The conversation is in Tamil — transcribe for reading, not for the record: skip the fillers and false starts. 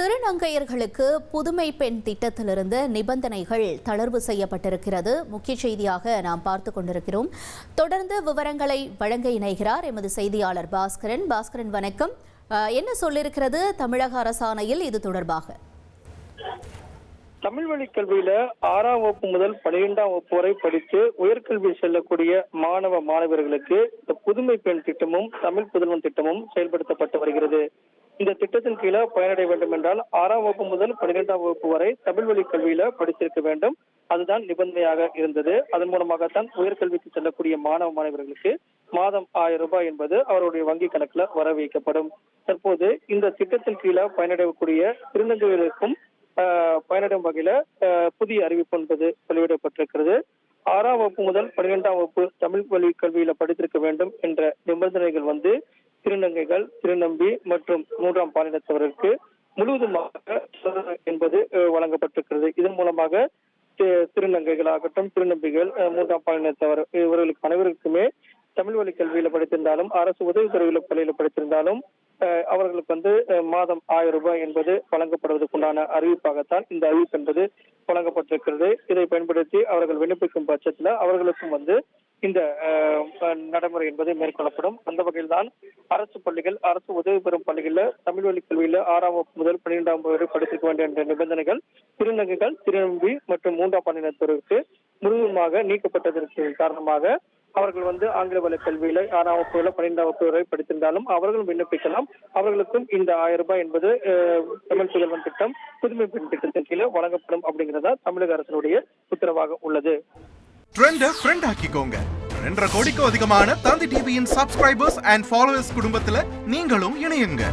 திருநங்கையர்களுக்கு புதுமை பெண் திட்டத்திலிருந்து நிபந்தனைகள் தளர்வு செய்யப்பட்டிருக்கிறது. முக்கிய செய்தியாக நாம் பார்த்து கொண்டிருக்கிறோம். தொடர்ந்து விவரங்களை வழங்க இணைகிறார் எமது செய்தியாளர் பாஸ்கரன். பாஸ்கரன், வணக்கம். என்ன சொல்லியிருக்கிறது தமிழக அரசாணையில் இது தொடர்பாக? தமிழ் வழி கல்வியில 6ஆம் வகுப்பு முதல் 12ஆம் வகுப்பு வரை படித்து உயர்கல்வி செல்லக்கூடிய மாணவ மாணவர்களுக்கு இந்த புதுமை பெண் திட்டமும் தமிழ் புதல்வன் திட்டமும் செயல்படுத்தப்பட்டு வருகிறது. இந்த திட்டத்தின் கீழே பயனடைய வேண்டும் என்றால் 6ஆம் வகுப்பு முதல் 12ஆம் வகுப்பு வரை தமிழ் வழி கல்வியில படித்திருக்க வேண்டும். அதுதான் நிபந்தனையாக இருந்தது. அதன் மூலமாகத்தான் உயர்கல்விக்கு செல்லக்கூடிய மாணவ மாணவர்களுக்கு மாதம் 1000 ரூபாய் என்பது அவருடைய வங்கி கணக்குல வர வைக்கப்படும். தற்போது இந்த திட்டத்தின் கீழே பயனடையக்கூடிய திருநங்கைகளுக்கும் பயனடையும் வகையில புதிய அறிவிப்பு என்பது வெளியிடப்பட்டிருக்கிறது. 6ஆம் வகுப்பு முதல் 12ஆம் வகுப்பு தமிழ் வழி கல்வியில படித்திருக்க வேண்டும் என்ற நிபந்தனைகள் திருநங்கைகள், திருநம்பி மற்றும் 3ஆம் பாலினத்தவருக்கு முழுவதுமாக என்பது வழங்கப்பட்டிருக்கிறது. இதன் மூலமாக திருநங்கைகளாகட்டும், திருநம்பிகள், 3ஆம் பாலினத்தவர் இவர்களுக்கு அனைவருக்குமே தமிழ் வழி கல்வியில படித்திருந்தாலும், அரசு உதவித்தொகை பள்ளியில படித்திருந்தாலும் அவர்களுக்கு மாதம் 1000 ரூபாய் என்பது வழங்கப்படுவதற்குண்டான அறிவிப்பாகத்தான் இந்த அறிவிப்பு என்பது வழங்கப்பட்டிருக்கிறது. இதை பயன்படுத்தி அவர்கள் விண்ணப்பிக்கும் பட்சத்துல அவர்களுக்கும் இந்த நடைமுறை என்பது மேற்கொள்ளப்படும். அந்த வகையில் தான் அரசு பள்ளிகள், அரசு உதவி பெறும் பள்ளிகள்ல தமிழ் வழி கல்வியில 6ஆம் வகுப்பு முதல் 12ஆம் வகுப்பு வரை படித்திருக்க வேண்டிய என்ற நிபந்தனைகள் திருநங்கைகள், திருநம்பி மற்றும் 3ஆம் பாலினத்தவருக்கு முழுவதுமாக நீக்கப்பட்டதற்கு காரணமாக அவர்கள் ஆங்கில வழி கல்வியில 6ஆம் வகுப்பு 12ஆம் வகுப்பு வரை படித்திருந்தாலும் அவர்களும் விண்ணப்பிக்கலாம். அவர்களுக்கும் இந்த 1000 ரூபாய் என்பது தமிழ் புதல்வன் திட்டம், புதுமை பெண் திட்டத்தின் கீழே வழங்கப்படும் அப்படிங்கிறதா தமிழக அரசினுடைய உத்தரவாக உள்ளது. ட்ரெண்டை ஃப்ரெண்ட் ஆக்கிக்கோங்க. 2.5 கோடிக்கும் அதிகமான தந்தி டிவியின் சப்ஸ்கிரைபர்ஸ் அண்ட் ஃபாலோவர்ஸ் குடும்பத்துல நீங்களும் இணையுங்க.